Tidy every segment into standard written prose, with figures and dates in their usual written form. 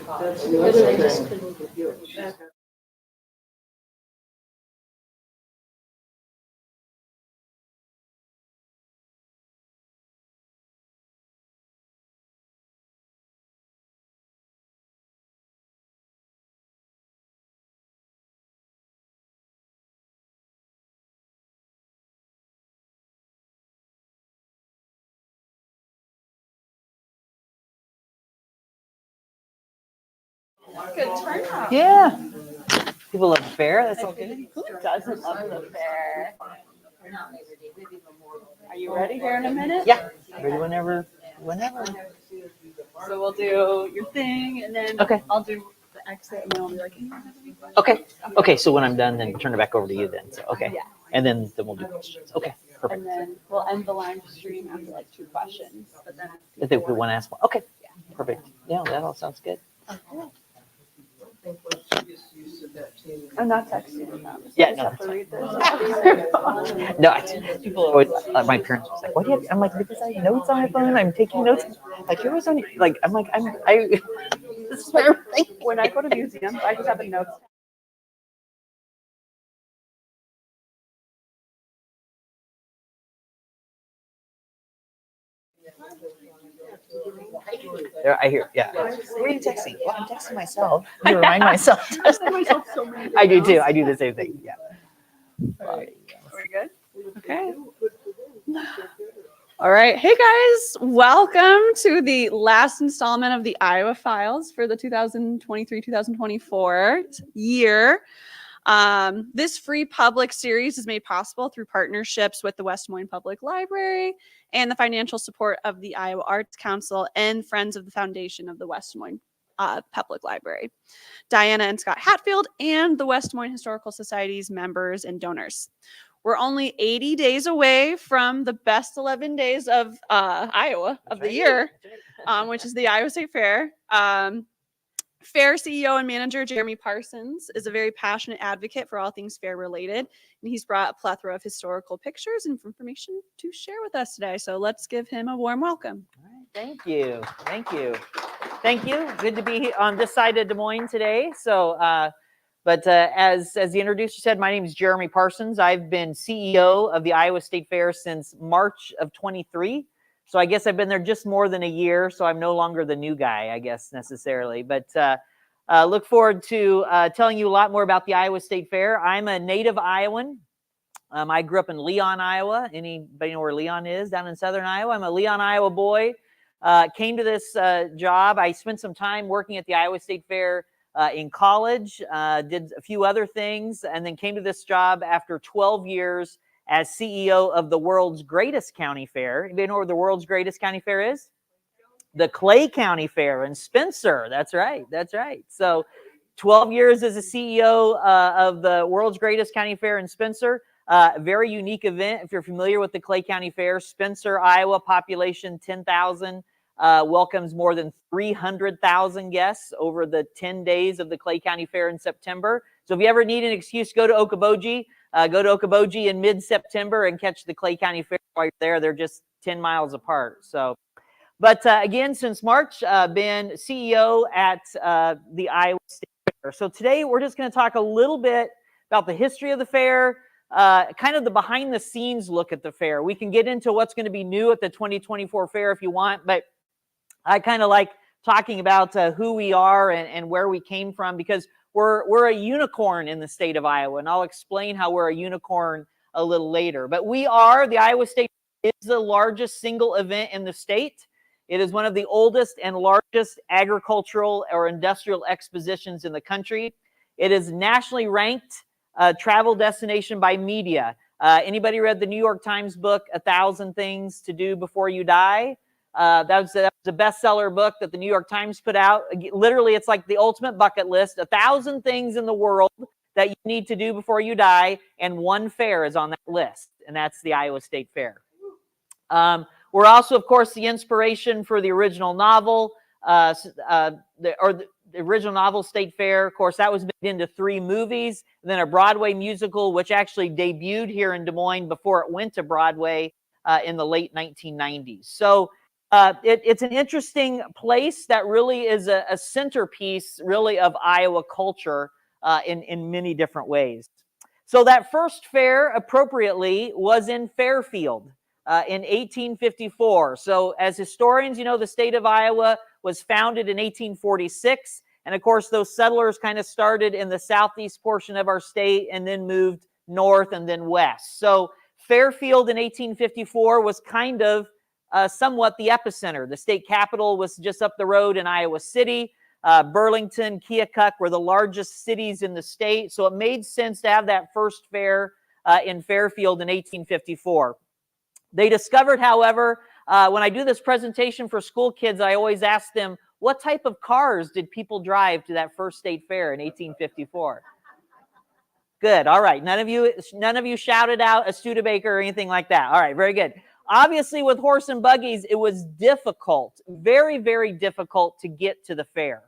That's the other thing. Good turnout. Yeah. People love the fair. That's all good. Who doesn't love the fair? Are you ready here in a minute? Yeah. Ready whenever. So we'll do your thing, and then Okay. I'll do the exit, and then I'll be like, Okay. Okay. So when I'm done, then turn it back over to you then. So, okay. Yeah. And then we'll do questions. Okay. Perfect. And then we'll end the live stream after like 2 questions. But then I think we want to ask one. Okay. Perfect. Yeah, that all sounds good. I'm not texting with them. So Yeah, I just no, have that's to read this. No, people always, my parents was like, what do you have? I'm like, because I have notes on my phone. I'm taking notes. Like, yours on, like, I'm like, this is my everything. When I go to museums, I just have a notes. There, I hear, yeah. What are you texting? Well, I'm texting myself to remind myself. I do too. I do the same thing. Yeah. Are we good? Okay. All right. Hey guys, welcome to the last installment of the Iowa Files for the 2023-2024 year. This free public series is made possible through partnerships with the West Des Moines Public Library and the financial support of the Iowa Arts Council and Friends of the Foundation of the West Des Moines Public Library, Diana and Scott Hatfield, and the West Des Moines Historical Society's members and donors. We're only 80 days away from the best 11 days of Iowa of the year, which is the Iowa State Fair. Fair CEO and manager Jeremy Parsons is a very passionate advocate for all things fair related, and he's brought a plethora of historical pictures and information to share with us today. So let's give him a warm welcome. All right, thank you. Thank you. Thank you. Good to be on this side of Des Moines today. So, as the introducer said, my name is Jeremy Parsons. I've been CEO of the Iowa State Fair since March of 23. So I guess I've been there just more than a year, so I'm no longer the new guy, I guess, necessarily. But look forward to telling you a lot more about the Iowa State Fair. I'm a native Iowan. I grew up in Leon, Iowa. Anybody know where Leon is? Down in southern Iowa. I'm a Leon, Iowa boy. Came to this job. I spent some time working at the Iowa State Fair in college, did a few other things, and then came to this job after 12 years as CEO of the world's greatest county fair. Anybody know where the world's greatest county fair is? The Clay County Fair in Spencer. That's right. That's right. So 12 years as a CEO of the world's greatest county fair in Spencer. Very unique event. If you're familiar with the Clay County Fair, Spencer, Iowa, population 10,000, welcomes more than 300,000 guests over the 10 days of the Clay County Fair in September. So if you ever need an excuse to go to Okoboji, in mid-September and catch the Clay County Fair while you're there. They're just 10 miles apart. So, but again, since March, been CEO at the Iowa State Fair. So today we're just going to talk a little bit about the history of the fair, kind of the behind the scenes look at the fair. We can get into what's going to be new at the 2024 fair if you want, but I kind of like talking about who we are and where we came from, because we're a unicorn in the state of Iowa, and I'll explain how we're a unicorn a little later. But the Iowa State is the largest single event in the state. It is one of the oldest and largest agricultural or industrial expositions in the country. It is nationally ranked travel destination by media. Anybody read the New York Times book, 1,000 Things to Do Before You Die? That was a bestseller book that the New York Times put out. Literally, it's like the ultimate bucket list, 1,000 things in the world that you need to do before you die, and one fair is on that list, and that's the Iowa State Fair. We're also, of course, the inspiration for the original novel, the original novel State Fair. Of course, that was made into 3 movies, and then a Broadway musical, which actually debuted here in Des Moines before it went to Broadway in the late 1990s. So It's an interesting place that really is a centerpiece, really, of Iowa culture in many different ways. So that first fair, appropriately, was in Fairfield in 1854. So as historians, you know, the state of Iowa was founded in 1846. And of course, those settlers kind of started in the southeast portion of our state and then moved north and then west. So Fairfield in 1854 was kind of somewhat the epicenter. The state capital was just up the road in Iowa City. Burlington, Keokuk were the largest cities in the state. So it made sense to have that first fair in Fairfield in 1854. They discovered, however, when I do this presentation for school kids, I always ask them, what type of cars did people drive to that first state fair in 1854? Good. All right. None of you shouted out a Studebaker or anything like that. All right. Very good. Obviously, with horse and buggies, it was difficult, very, very difficult to get to the fair.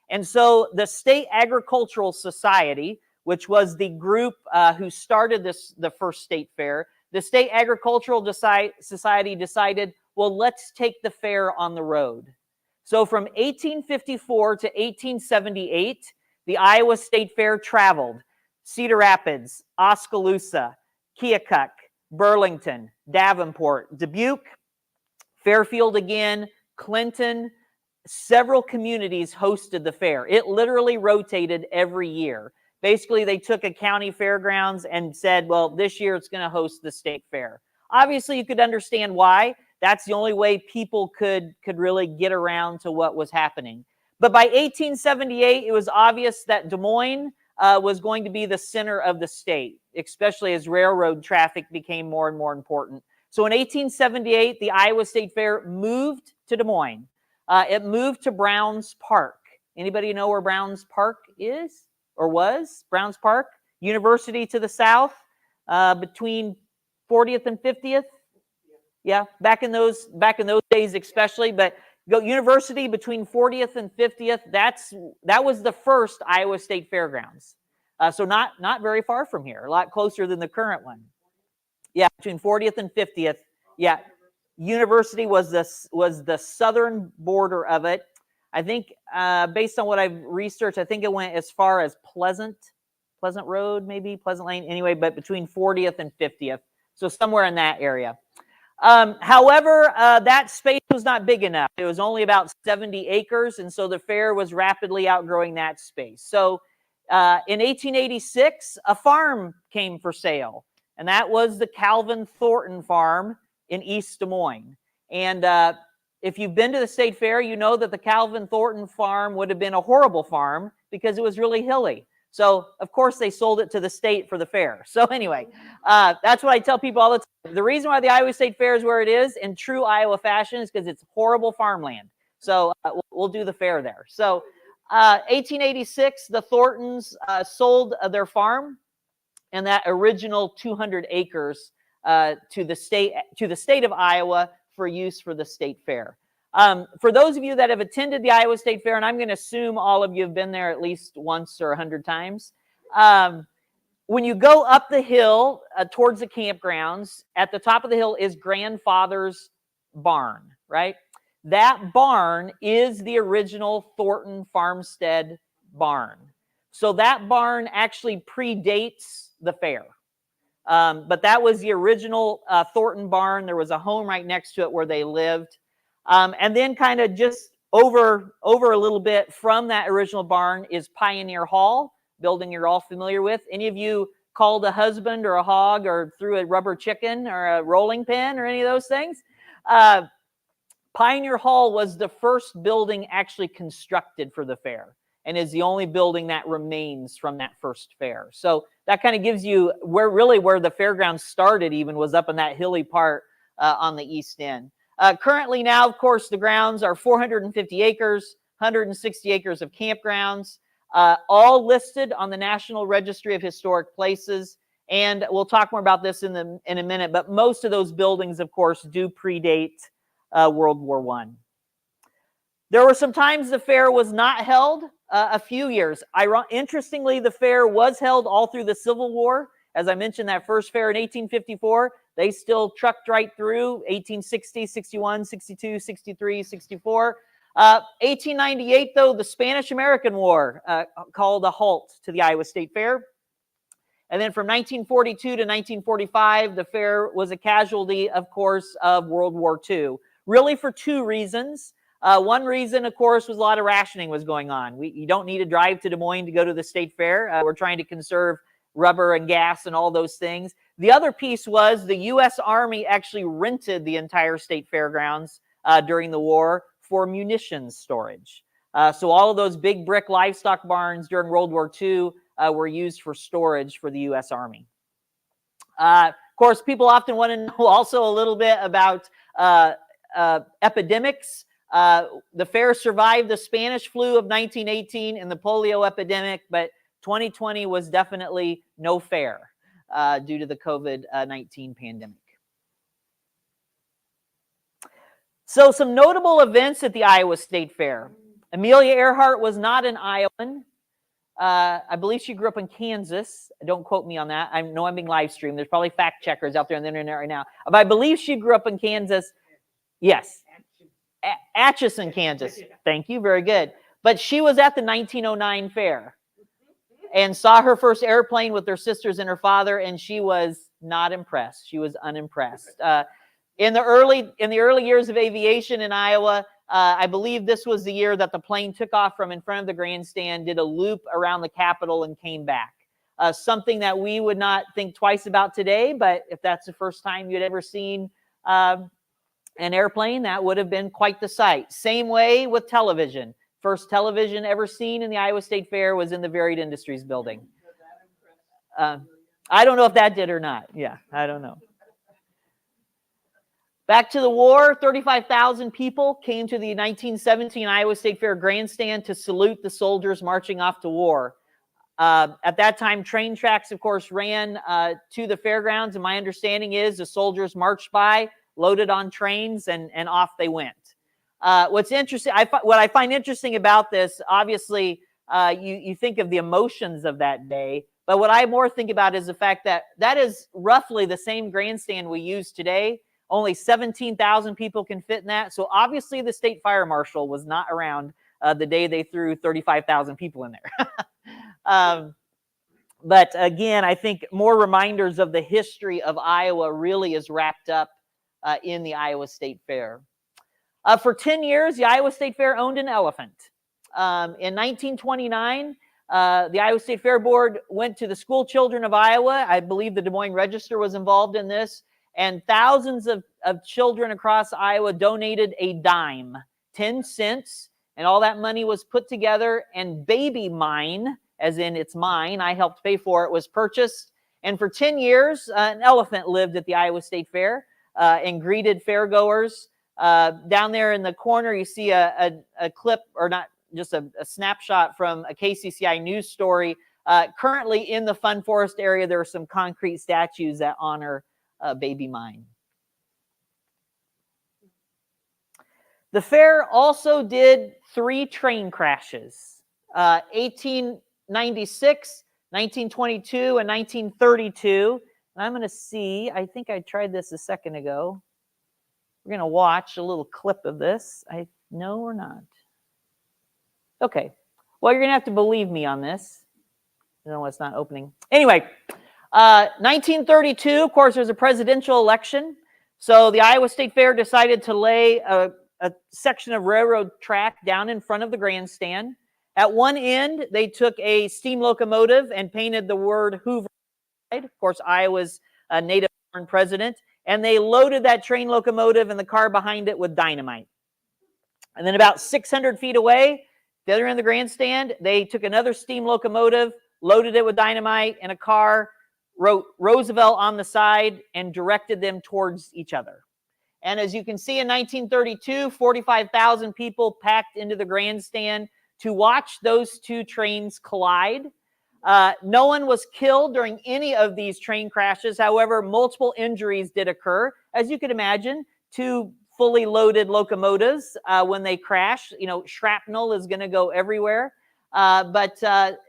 And so the State Agricultural Society, which was the group who started the first state fair, the State Agricultural Society decided, well, let's take the fair on the road. So from 1854 to 1878, the Iowa State Fair traveled Cedar Rapids, Oskaloosa, Keokuk, Burlington, Davenport, Dubuque, Fairfield again, Clinton. Several communities hosted the fair. It literally rotated every year. Basically, they took a county fairgrounds and said, well, this year it's going to host the state fair. Obviously, you could understand why. That's the only way people could really get around to what was happening. But by 1878, it was obvious that Des Moines was going to be the center of the state, especially as railroad traffic became more and more important. So in 1878, the Iowa State Fair moved to Des Moines. It moved to Browns Park. Anybody know where Browns Park is or was? Browns Park, University to the south, between 40th and 50th. Yeah, back in those days especially, but go University between 40th and 50th. That was the first Iowa State Fairgrounds. So not very far from here, a lot closer than the current one. Yeah, between 40th and 50th. Yeah, University was the southern border of it. I think based on what I've researched, I think it went as far as Pleasant Road, maybe Pleasant Lane. Anyway, but between 40th and 50th, so somewhere in that area. However, that space was not big enough. It was only about 70 acres, and so the fair was rapidly outgrowing that space. So in 1886, a farm came for sale, and that was the Calvin Thornton Farm in East Des Moines. And if you've been to the state fair, you know that the Calvin Thornton Farm would have been a horrible farm because it was really hilly. So, of course, they sold it to the state for the fair. So anyway, that's what I tell people all the time. The reason why the Iowa State Fair is where it is in true Iowa fashion is because it's horrible farmland. So we'll do the fair there. So 1886, the Thorntons sold their farm and that original 200 acres to the state of Iowa for use for the state fair. For those of you that have attended the Iowa State Fair, and I'm going to assume all of you have been there at least once or 100 times, when you go up the hill towards the campgrounds, at the top of the hill is grandfather's barn, right? That barn is the original Thornton Farmstead barn. So that barn actually predates the fair. But that was the original Thornton barn. There was a home right next to it where they lived. And then kind of just over a little bit from that original barn is Pioneer Hall, building you're all familiar with. Any of you called a husband or a hog or threw a rubber chicken or a rolling pin or any of those things? Pioneer Hall was the first building actually constructed for the fair and is the only building that remains from that first fair. So that kind of gives you where the fairgrounds started even was up in that hilly part on the east end. Currently now, of course, the grounds are 450 acres, 160 acres of campgrounds, all listed on the National Registry of Historic Places. And we'll talk more about this in a minute, but most of those buildings, of course, do predate World War I. There were some times the fair was not held, a few years. Interestingly, the fair was held all through the Civil War. As I mentioned, that first fair in 1854, they still trucked right through 1860, 61, 62, 63, 64. 1898, though, the Spanish-American War called a halt to the Iowa State Fair. And then from 1942 to 1945, the fair was a casualty, of course, of World War II, really for two reasons. One reason, of course, was a lot of rationing was going on. You don't need to drive to Des Moines to go to the state fair. We're trying to conserve rubber and gas and all those things. The other piece was the U.S. Army actually rented the entire state fairgrounds during the war for munitions storage. So all of those big brick livestock barns during World War II were used for storage for the U.S. Army. Of course, people often want to know also a little bit about epidemics. The fair survived the Spanish flu of 1918 and the polio epidemic, but 2020 was definitely no fair due to the COVID-19 pandemic. So some notable events at the Iowa State Fair. Amelia Earhart was not an Iowan. I believe she grew up in Kansas. Don't quote me on that. I know I'm being live streamed. There's probably fact checkers out there on the internet right now. But I believe she grew up in Kansas. Yes. Atchison, Kansas. Thank you. Very good. But she was at the 1909 fair and saw her first airplane with her sisters and her father, and she was not impressed. She was unimpressed. In the early years of aviation in Iowa, I believe this was the year that the plane took off from in front of the grandstand, did a loop around the Capitol, and came back. Something that we would not think twice about today, but if that's the first time you'd ever seen an airplane, that would have been quite the sight. Same way with television. First television ever seen in the Iowa State Fair was in the Varied Industries building. I don't know if that did or not. Yeah, I don't know. Back to the war, 35,000 people came to the 1917 Iowa State Fair grandstand to salute the soldiers marching off to war. At that time, train tracks, of course, ran to the fairgrounds, and my understanding is the soldiers marched by, loaded on trains, and off they went. What's interesting, what I find interesting about this, obviously, you think of the emotions of that day, but what I more think about is the fact that that is roughly the same grandstand we use today. Only 17,000 people can fit in that. So obviously the state fire marshal was not around the day they threw 35,000 people in there. But again, I think more reminders of the history of Iowa really is wrapped up in the Iowa State Fair. For 10 years, the Iowa State Fair owned an elephant. In 1929, the Iowa State Fair Board went to the school children of Iowa. I believe the Des Moines Register was involved in this. And thousands of children across Iowa donated a dime, 10 cents, and all that money was put together, and Baby Mine, as in it's mine, I helped pay for it, was purchased. And for 10 years, an elephant lived at the Iowa State Fair and greeted fairgoers. Down there in the corner, you see a clip, or not just a snapshot from a KCCI news story. Currently in the Fun Forest area, there are some concrete statues that honor Baby Mine. The fair also did 3 train crashes, 1896, 1922, and 1932. And I'm going to see, I think I tried this a second ago. We're going to watch a little clip of this. I know or not. Okay. Well, you're going to have to believe me on this. No, it's not opening. Anyway, 1932, of course, there's a presidential election. So the Iowa State Fair decided to lay a section of railroad track down in front of the grandstand. At one end, they took a steam locomotive and painted the word Hoover. Of course, Iowa's native-born president. And they loaded that train locomotive and the car behind it with dynamite. And then about 600 feet away, the other end of the grandstand, they took another steam locomotive, loaded it with dynamite and a car, wrote Roosevelt on the side, and directed them towards each other. And as you can see, in 1932, 45,000 people packed into the grandstand to watch those two trains collide. No one was killed during any of these train crashes. However, multiple injuries did occur. As you can imagine, 2 fully loaded locomotives, when they crash, shrapnel is going to go everywhere. But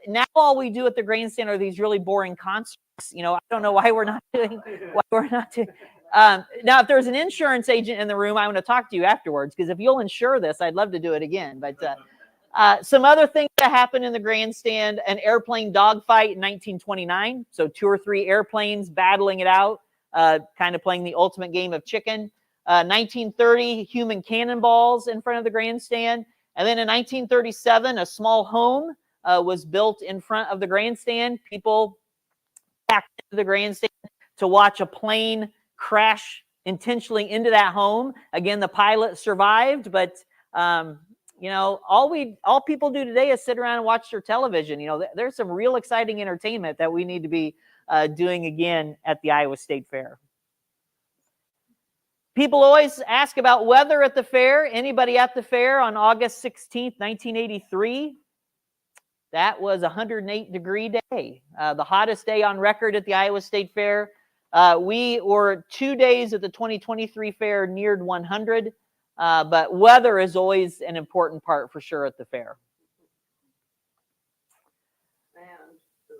now all we do at the grandstand are these really boring concerts. You know, I don't know why we're not doing. Now, if there's an insurance agent in the room, I want to talk to you afterwards, because if you'll insure this, I'd love to do it again. But some other things that happened in the grandstand: an airplane dogfight in 1929. So 2 or 3 airplanes battling it out, kind of playing the ultimate game of chicken. 1930, human cannonballs in front of the grandstand. And then in 1937, a small home was built in front of the grandstand. People packed into the grandstand to watch a plane crash intentionally into that home. Again, the pilot survived, but you know, all people do today is sit around and watch their television. You know, there's some real exciting entertainment that we need to be doing again at the Iowa State Fair. People always ask about weather at the fair. Anybody at the fair on August 16th, 1983? That was a 108-degree day, the hottest day on record at the Iowa State Fair. We were 2 days at the 2023 fair, neared 100, but weather is always an important part for sure at the fair. And the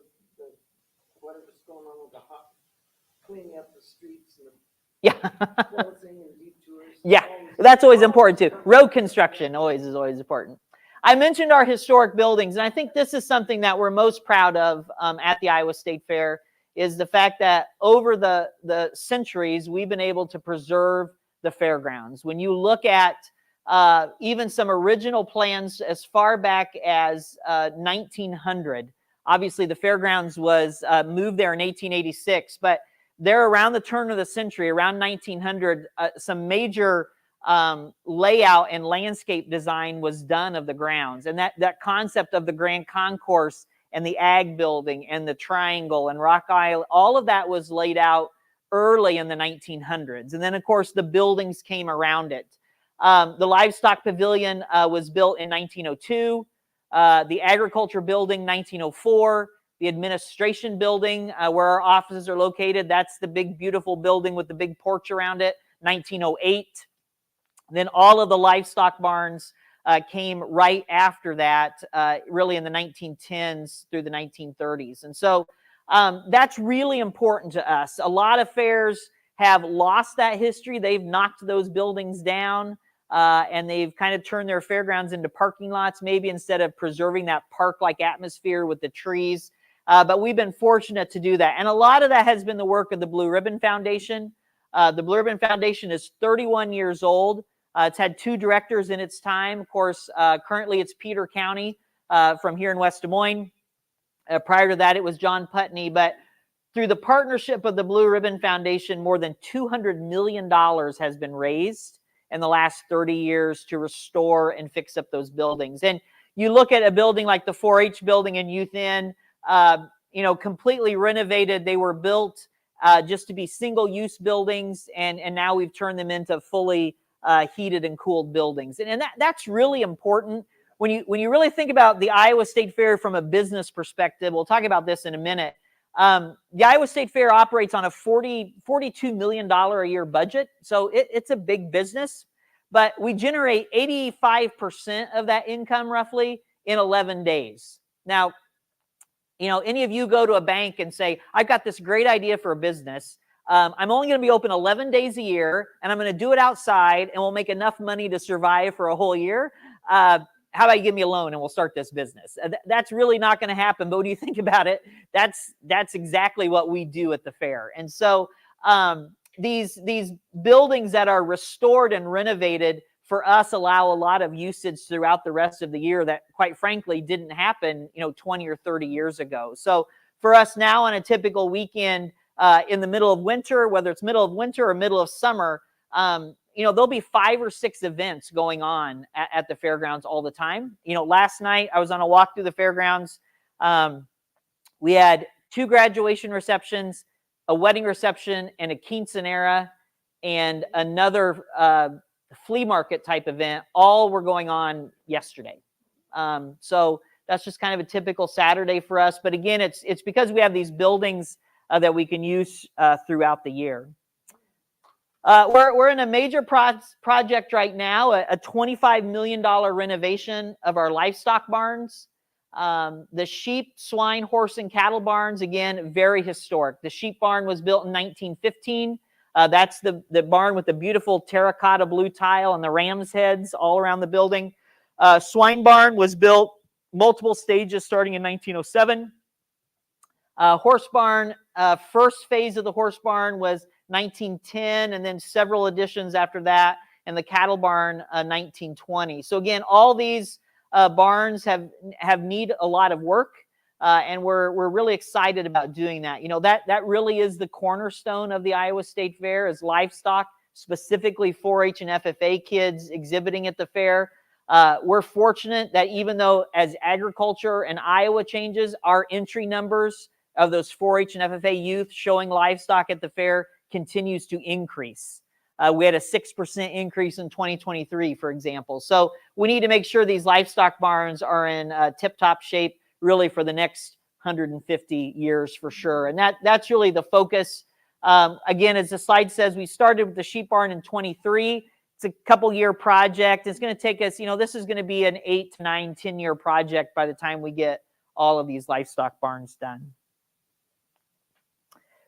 whatever's going on with the cleaning up the streets and Yeah. closing and detours. Yeah, that's always important too. Road construction is always important. I mentioned our historic buildings, and I think this is something that we're most proud of at the Iowa State Fair, is the fact that over the centuries, we've been able to preserve the fairgrounds. When you look at even some original plans as far back as 1900, obviously the fairgrounds was moved there in 1886, but there around the turn of the century, around 1900, some major layout and landscape design was done of the grounds. And that concept of the Grand Concourse and the Ag Building and the Triangle and Rock Island, all of that was laid out early in the 1900s. And then, of course, the buildings came around it. The Livestock Pavilion was built in 1902. The Agriculture Building, 1904. The Administration Building, where our offices are located, that's the big, beautiful building with the big porch around it, 1908. Then all of the livestock barns came right after that, really in the 1910s through the 1930s. And so that's really important to us. A lot of fairs have lost that history. They've knocked those buildings down, and they've kind of turned their fairgrounds into parking lots, maybe, instead of preserving that park-like atmosphere with the trees. But we've been fortunate to do that. And a lot of that has been the work of the Blue Ribbon Foundation. The Blue Ribbon Foundation is 31 years old. It's had 2 directors in its time. Of course, currently it's Peter County from here in West Des Moines. Prior to that, it was John Putney. But through the partnership of the Blue Ribbon Foundation, more than $200 million has been raised in the last 30 years to restore and fix up those buildings. And you look at a building like the 4-H building in Youth Inn, you know, completely renovated. They were built just to be single-use buildings, and now we've turned them into fully heated and cooled buildings. And that's really important. When you really think about the Iowa State Fair from a business perspective, we'll talk about this in a minute. The Iowa State Fair operates on a $42 million a year budget, so it's a big business. But we generate 85% of that income roughly in 11 days. Now, you know, any of you go to a bank and say, I've got this great idea for a business. I'm only going to be open 11 days a year, and I'm going to do it outside, and we'll make enough money to survive for a whole year. How about you give me a loan and we'll start this business? That's really not going to happen. But when you think about it, that's exactly what we do at the fair. And so these buildings that are restored and renovated for us allow a lot of usage throughout the rest of the year that, quite frankly, didn't happen, you know, 20 or 30 years ago. So for us now, on a typical weekend in the middle of winter, whether it's middle of winter or middle of summer, you know, there'll be 5 or 6 events going on at the fairgrounds all the time. You know, last night I was on a walk through the fairgrounds. We had 2 graduation receptions, a wedding reception, and a quinceanera, and another flea market type event. All were going on yesterday. So that's just kind of a typical Saturday for us. But again, it's because we have these buildings that we can use throughout the year. We're in a major project right now, a $25 million renovation of our livestock barns. The sheep, swine, horse, and cattle barns, again, very historic. The sheep barn was built in 1915. That's the barn with the beautiful terracotta blue tile and the ram's heads all around the building. Swine barn was built multiple stages starting in 1907. Horse barn, first phase of the horse barn was 1910, and then several additions after that, and the cattle barn 1920. So again, all these barns have need a lot of work, and we're really excited about doing that. You know, that really is the cornerstone of the Iowa State Fair, is livestock, specifically 4-H and FFA kids exhibiting at the fair. We're fortunate that even though as agriculture in Iowa changes, our entry numbers of those 4-H and FFA youth showing livestock at the fair continues to increase. We had a 6% increase in 2023, for example. So we need to make sure these livestock barns are in tip-top shape really for the next 150 years for sure. And that's really the focus. Again, as the slide says, we started with the sheep barn in 23. It's a couple-year project. It's going to take us, this is going to be an 8 to 9, 10-year project by the time we get all of these livestock barns done.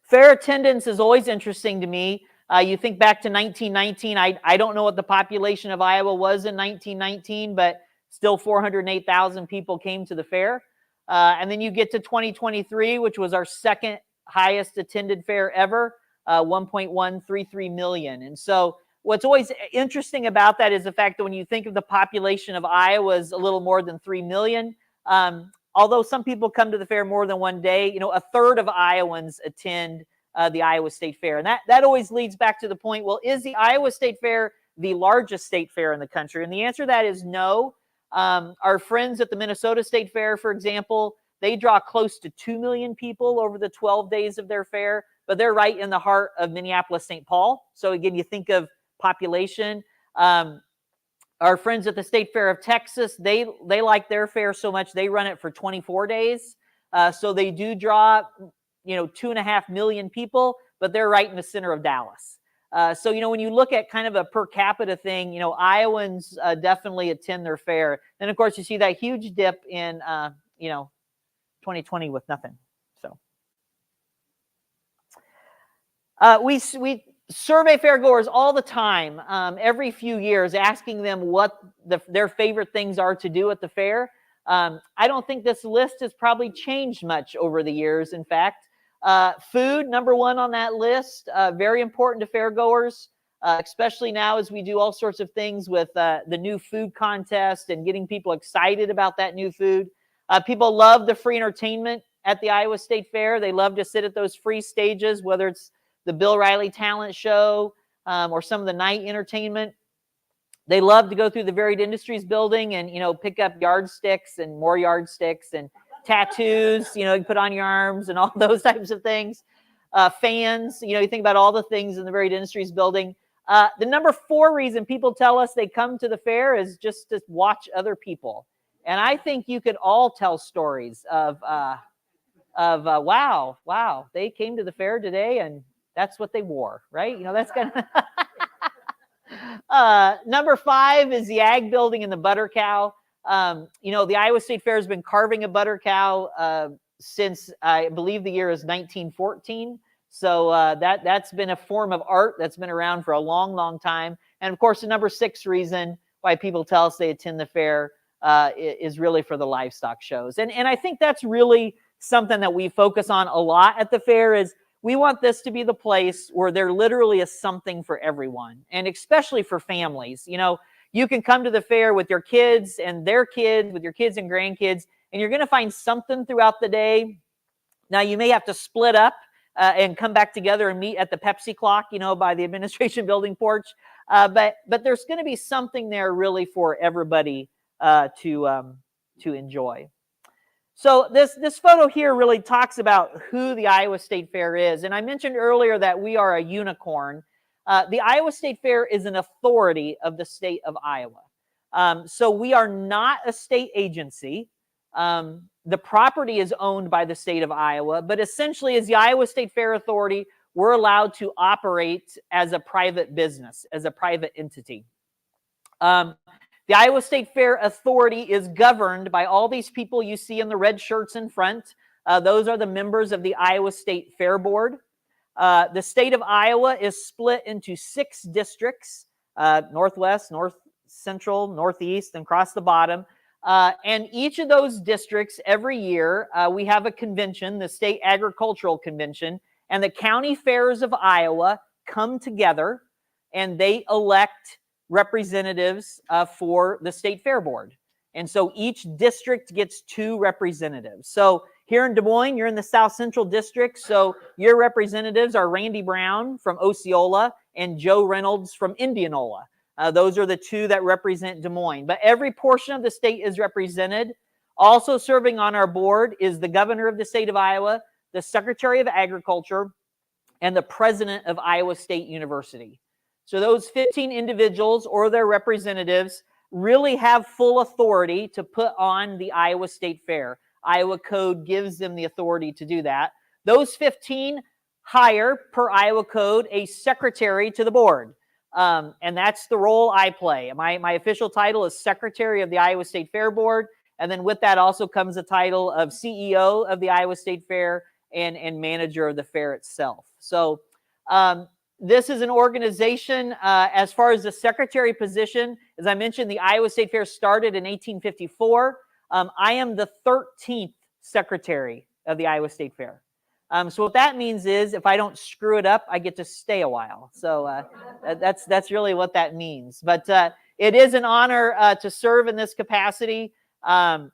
Fair attendance is always interesting to me. You think back to 1919, I don't know what the population of Iowa was in 1919, but still 408,000 people came to the fair. And then you get to 2023, which was our second highest attended fair ever, 1.133 million. And so what's always interesting about that is the fact that when you think of the population of Iowa as a little more than 3 million, although some people come to the fair more than one day, a third of Iowans attend the Iowa State Fair. And that always leads back to the point, well, is the Iowa State Fair the largest state fair in the country? And the answer to that is no. Our friends at the Minnesota State Fair, for example, they draw close to 2 million people over the 12 days of their fair, but they're right in the heart of Minneapolis-St. Paul. So again, you think of population. Our friends at the State Fair of Texas, they like their fair so much, they run it for 24 days. So they do draw 2.5 million people, but they're right in the center of Dallas. So, when you look at kind of a per capita thing, Iowans definitely attend their fair. Then, of course, you see that huge dip in, 2020 with nothing. So we survey fairgoers all the time, every few years, asking them what their favorite things are to do at the fair. I don't think this list has probably changed much over the years. In fact, food, number one on that list, very important to fairgoers, especially now as we do all sorts of things with the new food contest and getting people excited about that new food. People love the free entertainment at the Iowa State Fair. They love to sit at those free stages, whether it's the Bill Riley Talent Show or some of the night entertainment. They love to go through the Varied Industries building and, pick up yardsticks and more yardsticks and tattoos, you put on your arms and all those types of things. Fans, you think about all the things in the Varied Industries building. The number 4 reason people tell us they come to the fair is just to watch other people. And I think you could all tell stories of wow, they came to the fair today and that's what they wore, right? That's kind of number 5 is the Ag Building and the Butter Cow. The Iowa State Fair has been carving a butter cow since I believe the year is 1914. So that's been a form of art that's been around for a long, long time. And of course, the number 6 reason why people tell us they attend the fair is really for the livestock shows. And I think that's really something that we focus on a lot at the fair is we want this to be the place where there literally is something for everyone, and especially for families. You can come to the fair with your kids and their kids, with your kids and grandkids, and you're going to find something throughout the day. Now, you may have to split up and come back together and meet at the Pepsi clock, by the administration building porch. But there's going to be something there really for everybody to enjoy. So this photo here really talks about who the Iowa State Fair is. And I mentioned earlier that we are a unicorn. The Iowa State Fair is an authority of the state of Iowa. So we are not a state agency. The property is owned by the state of Iowa, but essentially as the Iowa State Fair Authority, we're allowed to operate as a private business, as a private entity. The The Iowa State Fair Authority is governed by all these people you see in the red shirts in front. Those are the members of the Iowa State Fair Board. The state of Iowa is split into 6 districts, northwest, north central, northeast, and across the bottom. And each of those districts, every year, we have a convention, the State Agricultural Convention, and the county fairs of Iowa come together and they elect representatives for the State Fair Board. And so each district gets 2 representatives. So here in Des Moines, you're in the South Central District, so your representatives are Randy Brown from Osceola and Joe Reynolds from Indianola. Those are the 2 that represent Des Moines. But every portion of the state is represented. Also serving on our board is the governor of the state of Iowa, the Secretary of Agriculture, and the president of Iowa State University. So those 15 individuals or their representatives really have full authority to put on the Iowa State Fair. Iowa Code gives them the authority to do that. Those 15 hire, per Iowa Code, a secretary to the board. And that's the role I play. My official title is Secretary of the Iowa State Fair Board. And then with that also comes the title of CEO of the Iowa State Fair and manager of the fair itself. So this is an organization, as far as the secretary position, as I mentioned, the Iowa State Fair started in 1854. I am the 13th secretary of the Iowa State Fair. So what that means is if I don't screw it up, I get to stay a while. So that's really what that means. But it is an honor to serve in this capacity. I'm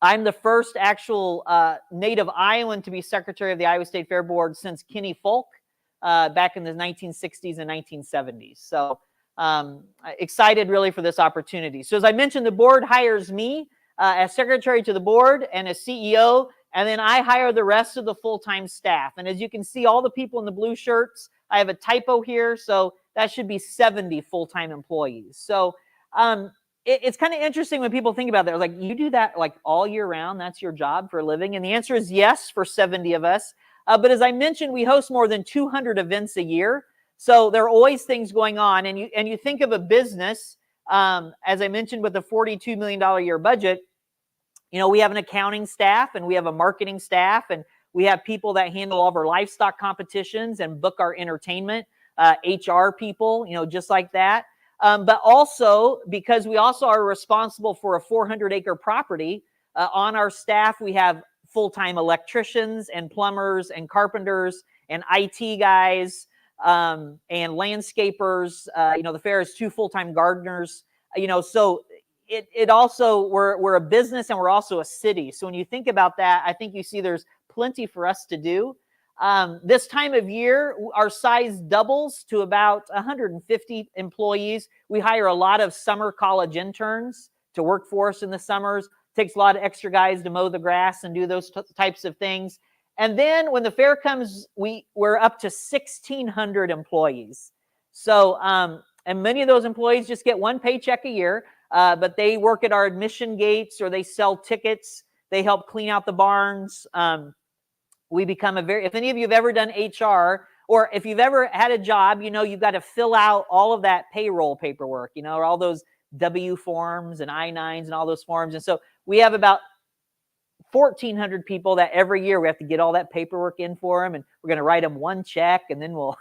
the first actual native Iowan to be secretary of the Iowa State Fair Board since Kenny Folk back in the 1960s and 1970s. So excited really for this opportunity. So as I mentioned, the board hires me as secretary to the board and as CEO, and then I hire the rest of the full-time staff. And as you can see, all the people in the blue shirts, I have a typo here, so that should be 70 full-time employees. So it's kind of interesting when people think about that. Like, you do that like all year round? That's your job for a living? And the answer is yes for 70 of us. But as I mentioned, we host more than 200 events a year. So there are always things going on. And you think of a business, as I mentioned, with a $42 million a year budget, you know, we have an accounting staff and we have a marketing staff and we have people that handle all of our livestock competitions and book our entertainment, HR people, you know, just like that. But also, because we also are responsible for a 400-acre property, on our staff, we have full-time electricians and plumbers and carpenters and IT guys and landscapers. You know, the fair has 2 full-time gardeners. You know, so it also, we're a business and we're also a city. So when you think about that, I think you see there's plenty for us to do. This time of year, our size doubles to about 150 employees. We hire a lot of summer college interns to work for us in the summers. Takes a lot of extra guys to mow the grass and do those types of things. And then when the fair comes, we're up to 1,600 employees. So, and many of those employees just get 1 paycheck a year, but they work at our admission gates or they sell tickets. They help clean out the barns. We become if any of you have ever done HR, or if you've ever had a job, you know, you've got to fill out all of that payroll paperwork, you know, or all those W forms and I-9s and all those forms. And so we have about 1,400 people that every year we have to get all that paperwork in for them, and we're going to write them 1 check, and then we'll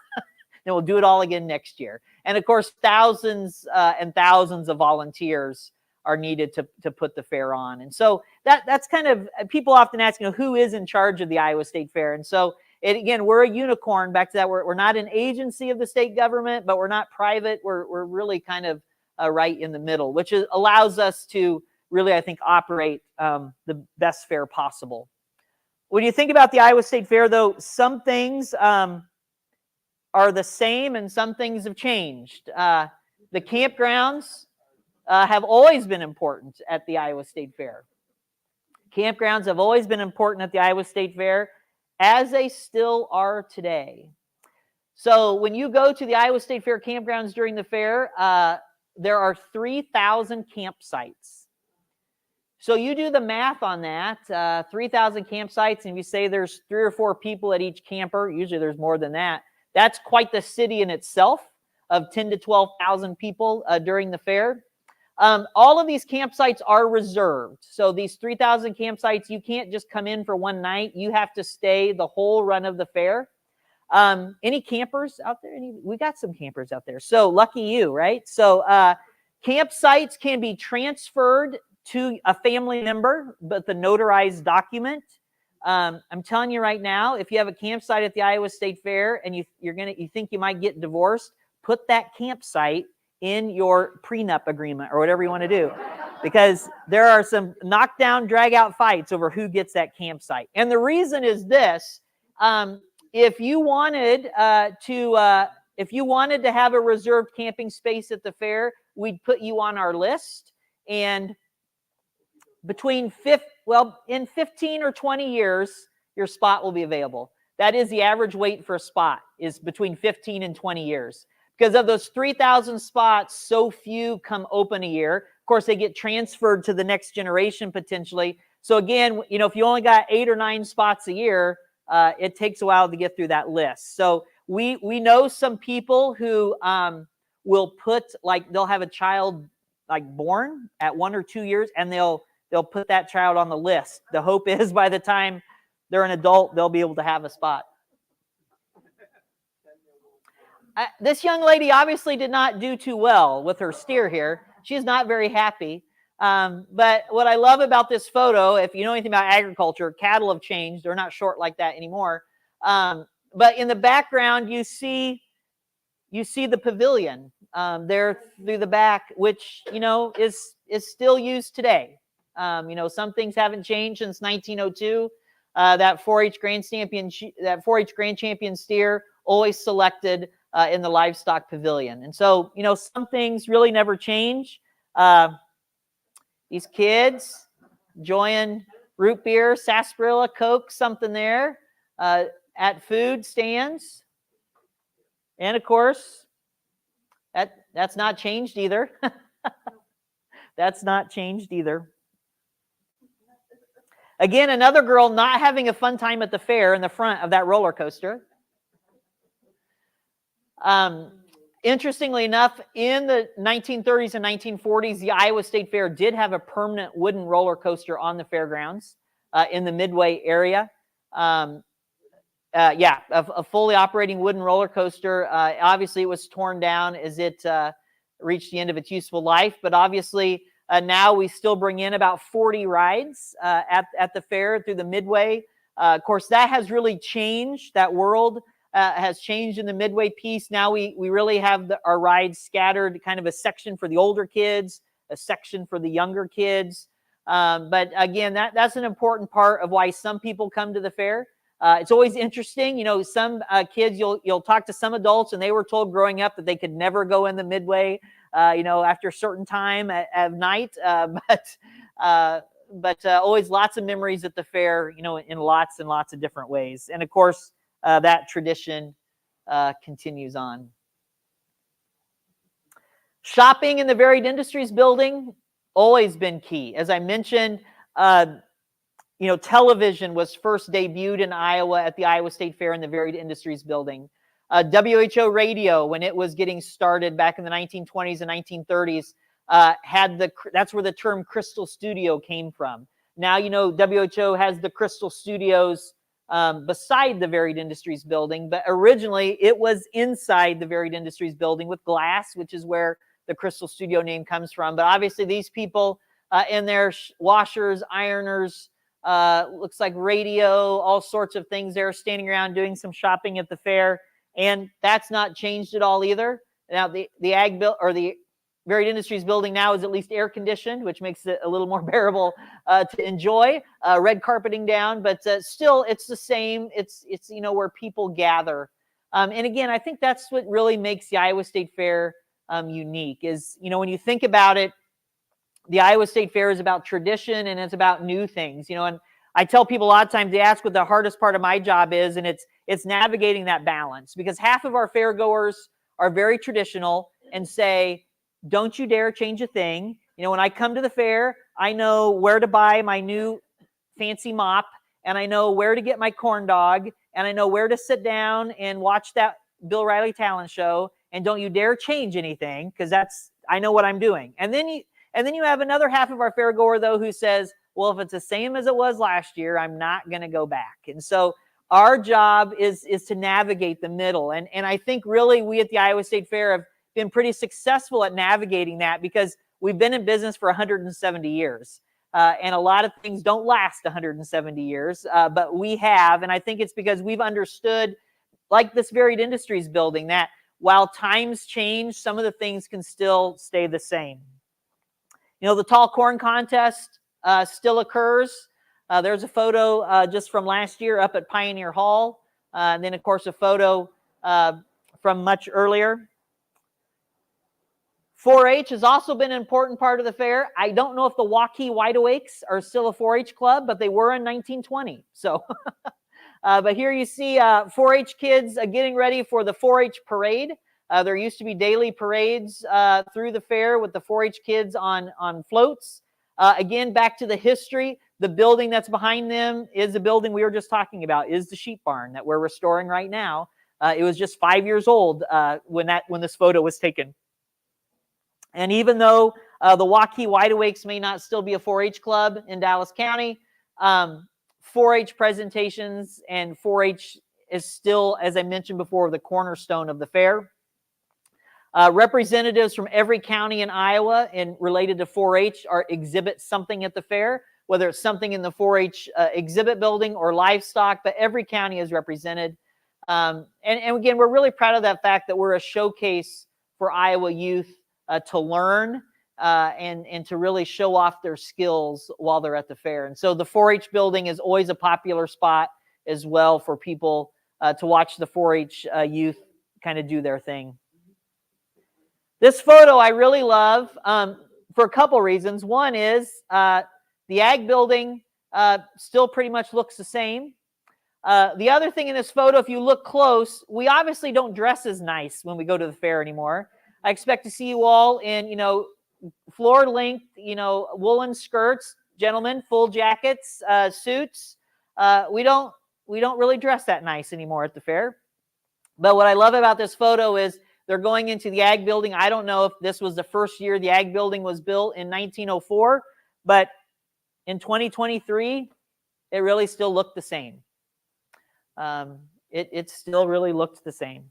do it all again next year. And of course, thousands and thousands of volunteers are needed to put the fair on. And so that's kind of, people often ask, you know, who is in charge of the Iowa State Fair? And so again, we're a unicorn. Back to that, we're not an agency of the state government, but we're not private. We're really kind of right in the middle, which allows us to really, I think, operate the best fair possible. When you think about the Iowa State Fair, though, some things are the same and some things have changed. The campgrounds have always been important at the Iowa State Fair. Campgrounds have always been important at the Iowa State Fair, as they still are today. So when you go to the Iowa State Fair campgrounds during the fair, there are 3,000 campsites. So you do the math on that, 3,000 campsites, and if you say there's 3 or 4 people at each camper, usually there's more than that, that's quite the city in itself of 10 to 12,000 people during the fair. All of these campsites are reserved. So these 3,000 campsites, you can't just come in for one night. You have to stay the whole run of the fair. Any campers out there? We got some campers out there. So lucky you, right? So campsites can be transferred to a family member, but the notarized document. I'm telling you right now, if you have a campsite at the Iowa State Fair and you think you might get divorced, put that campsite in your prenup agreement or whatever you want to do, because there are some knockdown, drag out fights over who gets that campsite. And the reason is this: if you wanted to have a reserved camping space at the fair, we'd put you on our list, and in 15 or 20 years, your spot will be available. That is the average wait for a spot, is between 15 and 20 years. Because of those 3,000 spots, so few come open a year. Of course, they get transferred to the next generation potentially. So again, if you only got 8 or 9 spots a year, it takes a while to get through that list. So we know some people who will put, they'll have a child born at 1 or 2 years, and they'll put that child on the list. The hope is by the time they're an adult, they'll be able to have a spot. This young lady obviously did not do too well with her steer here. She's not very happy. But what I love about this photo, if you know anything about agriculture, cattle have changed. They're not short like that anymore. But in the background, you see the pavilion there through the back, which, is still used today. Some things haven't changed since 1902. That 4-H Grand Champion steer always selected in the livestock pavilion. And so, some things really never change. These kids enjoying root beer, sarsaparilla, Coke, something there at food stands. And of course, that's not changed either. That's not changed either. Again, another girl not having a fun time at the fair in the front of that roller coaster. Interestingly enough, in the 1930s and 1940s, the Iowa State Fair did have a permanent wooden roller coaster on the fairgrounds in the Midway area. A fully operating wooden roller coaster. Obviously, it was torn down as it reached the end of its useful life, but obviously now we still bring in about 40 rides at the fair through the Midway. Of course, that has really changed. That world has changed in the Midway piece. Now we really have our rides scattered, kind of a section for the older kids, a section for the younger kids. But again, that's an important part of why some people come to the fair. It's always interesting. Some kids, you'll talk to some adults, and they were told growing up that they could never go in the Midway, after a certain time at night. But always lots of memories at the fair, in lots and lots of different ways. And of course, that tradition continues on. Shopping in the Varied Industries building, always been key. As I mentioned, television was first debuted in Iowa at the Iowa State Fair in the Varied Industries building. WHO radio, when it was getting started back in the 1920s and 1930s, that's where the term Crystal Studio came from. Now, WHO has the Crystal Studios beside the Varied Industries building, but originally it was inside the Varied Industries building with glass, which is where the Crystal Studio name comes from. But obviously these people in their washers, ironers, looks like radio, all sorts of things there, standing around doing some shopping at the fair. And that's not changed at all either. Now the Varied Industries building now is at least air conditioned, which makes it a little more bearable to enjoy. Red carpeting down, but still it's the same. It's where people gather. And again, I think that's what really makes the Iowa State Fair unique is, when you think about it, the Iowa State Fair is about tradition and it's about new things, and I tell people a lot of times, they ask what the hardest part of my job is, and it's navigating that balance, because half of our fair goers are very traditional and say, don't you dare change a thing. When I come to the fair, I know where to buy my new fancy mop, and I know where to get my corn dog, and I know where to sit down and watch that Bill Riley talent show, and don't you dare change anything, because I know what I'm doing. And And then you have another half of our fair goer, though, who says, well, if it's the same as it was last year, I'm not going to go back. And so our job is to navigate the middle. And I think really we at the Iowa State Fair have been pretty successful at navigating that, because we've been in business for 170 years. And a lot of things don't last 170 years, but we have. And I think it's because we've understood, like this varied industries building, that while times change, some of the things can still stay the same. You know, the tall corn contest still occurs. There's a photo just from last year up at Pioneer Hall. And then, of course, a photo from much earlier. 4-H has also been an important part of the fair. I don't know if the Waukee Wide Awakes are still a 4-H club, but they were in 1920. So, but here you see 4-H kids getting ready for the 4-H parade. There used to be daily parades through the fair with the 4-H kids on floats. Again, back to the history, the building that's behind them is the building we were just talking about, is the sheep barn that we're restoring right now. It was just 5 years old when this photo was taken. And even though the Waukee Wide Awakes may not still be a 4-H club in Dallas County, 4-H presentations and 4-H is still, as I mentioned before, the cornerstone of the fair. Representatives from every county in Iowa and related to 4-H exhibit something at the fair, whether it's something in the 4-H exhibit building or livestock, but every county is represented. And again, we're really proud of that fact that we're a showcase for Iowa youth to learn and to really show off their skills while they're at the fair. And so the 4-H building is always a popular spot as well for people to watch the 4-H youth kind of do their thing. This photo I really love for a couple reasons. One is the ag building still pretty much looks the same. The other thing in this photo, if you look close, we obviously don't dress as nice when we go to the fair anymore. I expect to see you all in, floor length, woolen skirts, gentlemen, full jackets, suits. We don't really dress that nice anymore at the fair. But what I love about this photo is they're going into the ag building. I don't know if this was the first year the ag building was built in 1904, but in 2023, it really still looked the same. It still really looked the same.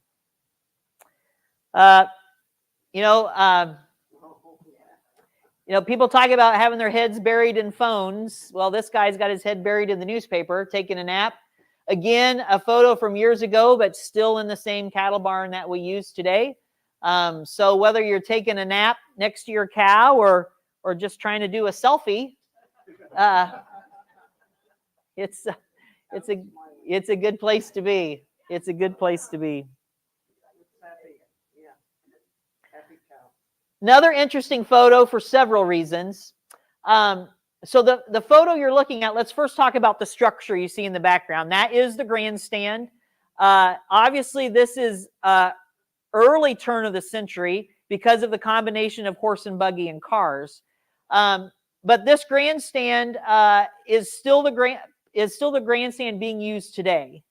People talk about having their heads buried in phones. Well, this guy's got his head buried in the newspaper, taking a nap. Again, a photo from years ago, but still in the same cattle barn that we use today. So whether you're taking a nap next to your cow or just trying to do a selfie, it's a good place to be. It's a good place to be. Another interesting photo for several reasons. So the photo you're looking at, let's first talk about the structure you see in the background. That is the grandstand. Obviously, this is early turn of the century because of the combination of horse and buggy and cars. But this grandstand is still the grandstand being used today.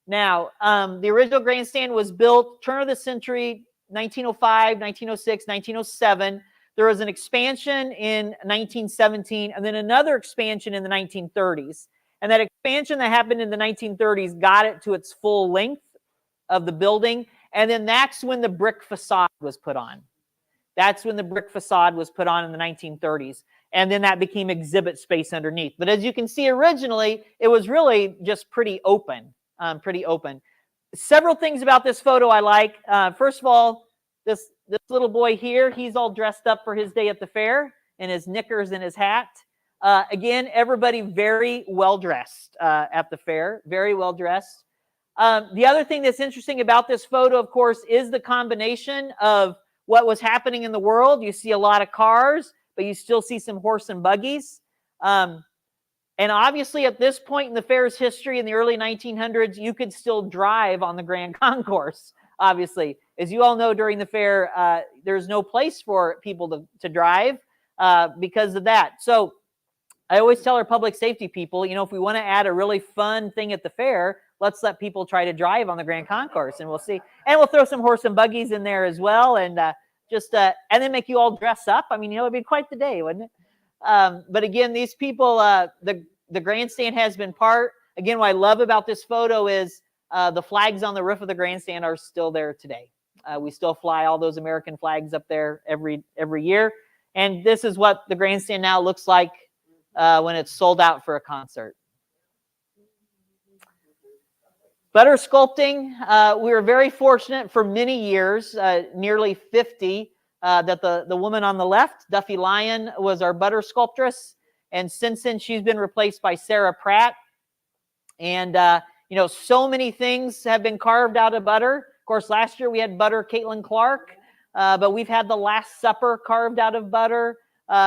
Now, the original grandstand was built turn of the century, 1905, 1906, 1907. There was an expansion in 1917 and then another expansion in the 1930s. And that expansion that happened in the 1930s got it to its full length of the building. And then that's when the brick facade was put on. That's when the brick facade was put on in the 1930s. And then that became exhibit space underneath. But as you can see, originally, it was really just pretty open. Several things about this photo I like. First of all, this little boy here, he's all dressed up for his day at the fair in his knickers and his hat. Again, everybody very well dressed at the fair, very well dressed. The other thing that's interesting about this photo, of course, is the combination of what was happening in the world. You see a lot of cars, but you still see some horse and buggies. And obviously, at this point in the fair's history in the early 1900s, you could still drive on the Grand Concourse, obviously. As you all know, during the fair, there's no place for people to drive because of that. So I always tell our public safety people, if we want to add a really fun thing at the fair, let's let people try to drive on the Grand Concourse, and we'll see. And we'll throw some horse and buggies in there as well. And just and then make you all dress up. I mean, it'd be quite the day, wouldn't it? But again, these people, the grandstand has been part. Again, what I love about this photo is the flags on the roof of the grandstand are still there today. We still fly all those American flags up there every year. And this is what the grandstand now looks like when it's sold out for a concert. Butter sculpting, we were very fortunate for many years, nearly 50, that the woman on the left, Duffy Lyon, was our butter sculptress. And since then, she's been replaced by Sarah Pratt. And, so many things have been carved out of butter. Of course, last year we had butter Caitlin Clark, but we've had the Last Supper carved out of butter.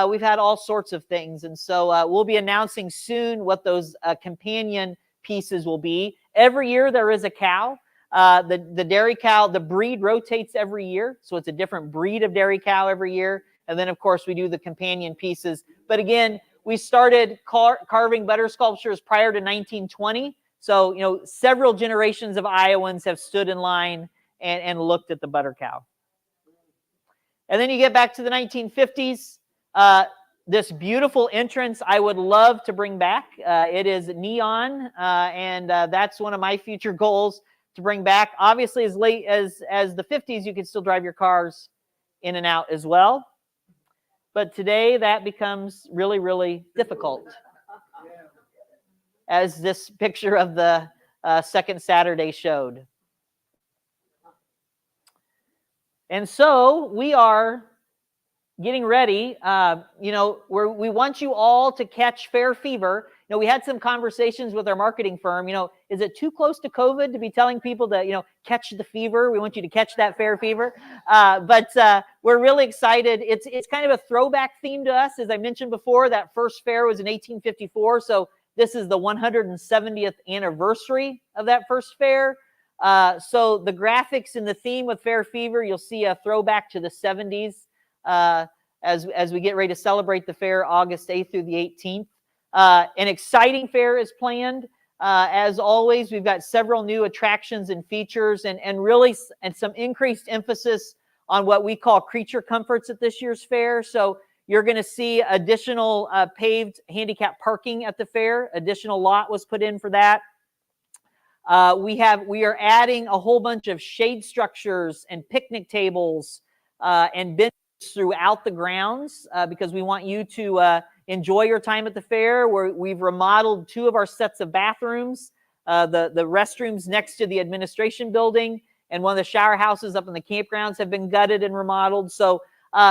We've had all sorts of things. And so we'll be announcing soon what those companion pieces will be. Every year there is a cow. The dairy cow, the breed rotates every year. So it's a different breed of dairy cow every year. And then, of course, we do the companion pieces. But again, we started carving butter sculptures prior to 1920. So, several generations of Iowans have stood in line and looked at the butter cow. And then you get back to the 1950s. This beautiful entrance I would love to bring back. It is neon, and that's one of my future goals to bring back. Obviously, as late as the 50s, you could still drive your cars in and out as well. But today, that becomes really, really difficult. As this picture of the second Saturday showed. And so we are getting ready. We want you all to catch fair fever. We had some conversations with our marketing firm. Is it too close to COVID to be telling people to, catch the fever? We want you to catch that fair fever. But we're really excited. It's kind of a throwback theme to us. As I mentioned before, that first fair was in 1854. So this is the 170th anniversary of that first fair. So the graphics and the theme with Fair Fever, you'll see a throwback to the 70s as we get ready to celebrate the fair August 8th through the 18th. An exciting fair is planned. As always, we've got several new attractions and features and some increased emphasis on what we call creature comforts at this year's fair. So you're going to see additional paved handicap parking at the fair. Additional lot was put in for that. We are adding a whole bunch of shade structures and picnic tables and benches throughout the grounds because we want you to enjoy your time at the fair. We've remodeled 2 of our sets of bathrooms, the restrooms next to the administration building, and one of the shower houses up in the campgrounds have been gutted and remodeled. So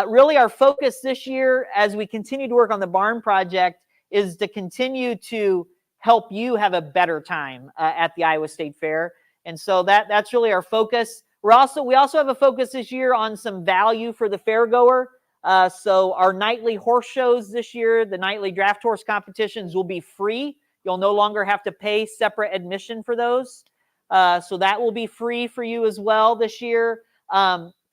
really our focus this year as we continue to work on the barn project is to continue to help you have a better time at the Iowa State Fair. And so that's really our focus. We also have a focus this year on some value for the fairgoer. So our nightly horse shows this year, the nightly draft horse competitions will be free. You'll no longer have to pay separate admission for those. So that will be free for you as well this year.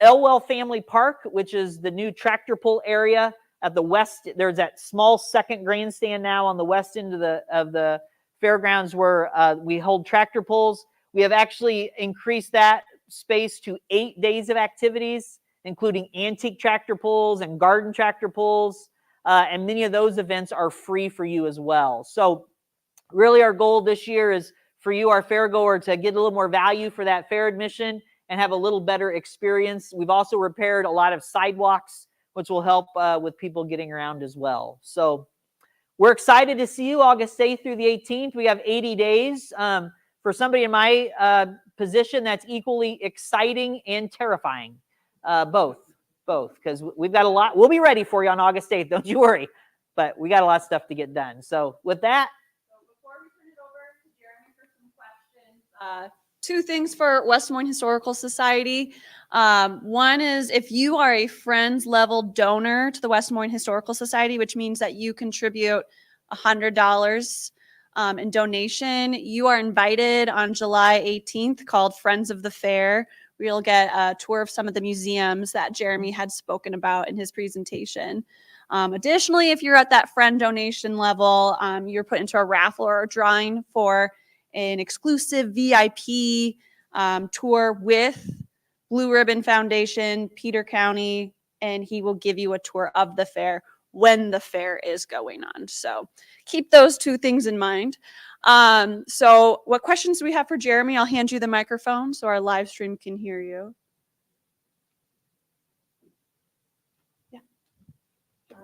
Elwell Family Park, which is the new tractor pull area at the west. There's that small second grandstand now on the west end of the fairgrounds where we hold tractor pulls. We have actually increased that space to 8 days of activities, including antique tractor pulls and garden tractor pulls. And many of those events are free for you as well. So really our goal this year is for you, our fairgoer, to get a little more value for that fair admission and have a little better experience. We've also repaired a lot of sidewalks, which will help with people getting around as well. So we're excited to see you August 8th through the 18th. We have 80 days. For somebody in my position, that's equally exciting and terrifying. Both, because we've got a lot. We'll be ready for you on August 8th. Don't you worry. But we got a lot of stuff to get done. So with that. So before we turn it over to Jeremy for some questions, 2 things for West Des Moines Historical Society. One is if you are a Friends level donor to the West Des Moines Historical Society, which means that you contribute $100 in donation, you are invited on July 18th called Friends of the Fair. We'll get a tour of some of the museums that Jeremy had spoken about in his presentation. Additionally, if you're at that friend donation level, you're put into a raffle or a drawing for an exclusive VIP tour with Blue Ribbon Foundation, Peter County, and he will give you a tour of the fair when the fair is going on. So keep those two things in mind. So what questions do we have for Jeremy? I'll hand you the microphone so our live stream can hear you.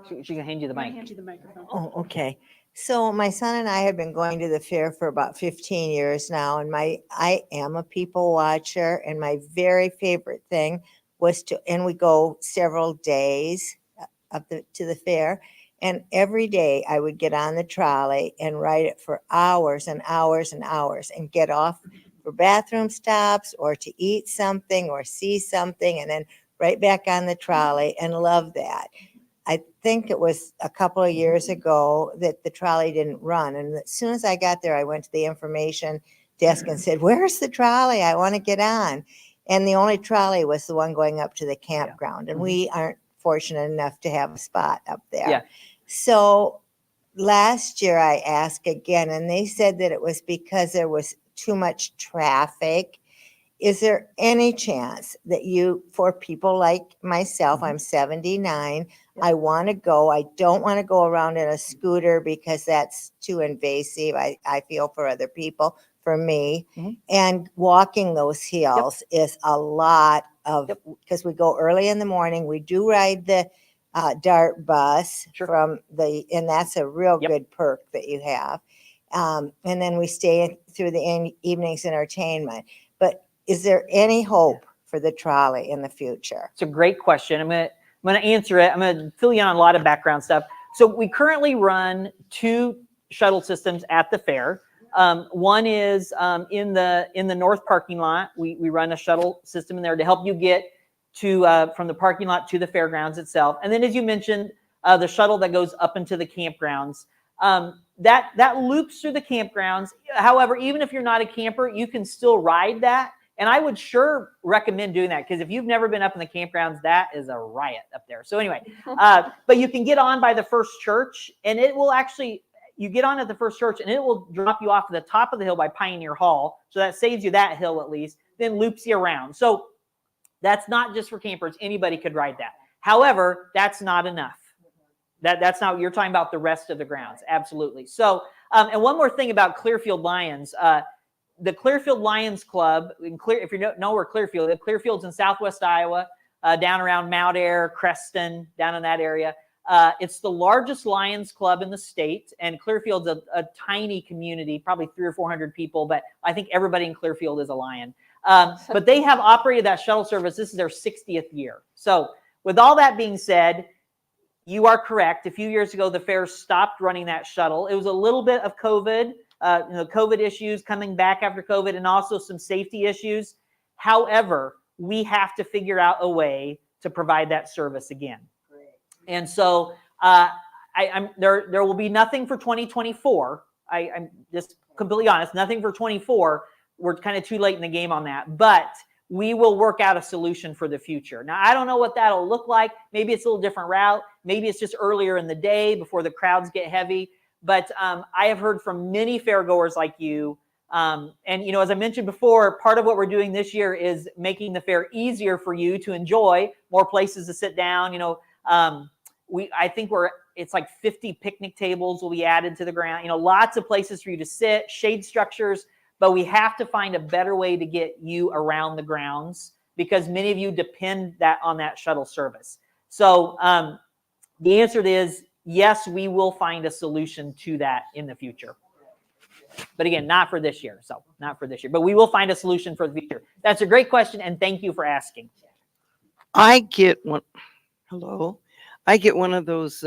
She can hand you the I'm gonna mic. hand you the microphone. Oh, okay. So my son and I have been going to the fair for about 15 years now, and I am a people watcher, and my very favorite thing was and we go several days to the fair, and every day I would get on the trolley and ride it for hours and hours and hours and get off for bathroom stops or to eat something or see something, and then right back on the trolley, and love that. I think it was a couple of years ago that the trolley didn't run. And as soon as I got there, I went to the information desk and said, "Where's the trolley? I want to get on." And the only trolley was the one going up to the campground. And we aren't fortunate enough to have a spot up there. Yeah. So last year I asked again, and they said that it was because there was too much traffic. Is there any chance that for people like myself, I'm 79, I want to go. I don't want to go around in a scooter because that's too invasive. I feel for other people, for me. Mhm. And walking those hills is a lot of, because we go early in the morning. We do ride the DART bus and that's a real good perk that you have. And then we stay through the evening's entertainment. But is there any hope for the trolley in the future? It's a great question. I'm gonna answer it. I'm gonna fill you in on a lot of background stuff. So we currently run 2 shuttle systems at the fair. One is in the north parking lot. We run a shuttle system in there to help you get to from the parking lot to the fairgrounds itself. And then, as you mentioned, the shuttle that goes up into the campgrounds. That loops through the campgrounds. However, even if you're not a camper, you can still ride that. And I would sure recommend doing that, because if you've never been up in the campgrounds, that is a riot up there. So anyway, but you can get on by the first church, and it will actually, you get on at the first church and it will drop you off to the top of the hill by Pioneer Hall. So that saves you that hill at least, then loops you around. So that's not just for campers. Anybody could ride that. However, that's not enough. That's not what you're talking about, the rest of the grounds. Absolutely. So, and one more thing about Clearfield Lions. The Clearfield Lions Club, if you know where Clearfield is, Clearfield's in southwest Iowa, down around Mount Ayr, Creston, down in that area. It's the largest Lions Club in the state, and Clearfield's a tiny community, probably 300 or 400 people, but I think everybody in Clearfield is a Lion. But they have operated that shuttle service. This is their 60th year. So with all that being said, you are correct. A few years ago, the fair stopped running that shuttle. It was a little bit of COVID. COVID issues coming back after COVID, and also some safety issues. However, we have to figure out a way to provide that service again. Great. And so there will be nothing for 2024. I'm just completely honest, nothing for 24. We're kind of too late in the game on that, but we will work out a solution for the future. Now, I don't know what that'll look like. Maybe it's a little different route. Maybe it's just earlier in the day before the crowds get heavy. But I have heard from many fairgoers like you. And, as I mentioned before, part of what we're doing this year is making the fair easier for you to enjoy, more places to sit down. I think it's like 50 picnic tables will be added to the ground, lots of places for you to sit, shade structures, but we have to find a better way to get you around the grounds, because many of you depend on that shuttle service. So the answer is, yes, we will find a solution to that in the future. But again, not for this year. So not for this year, but we will find a solution for the future. That's a great question, and thank you for asking. I get one. Hello. I get one of those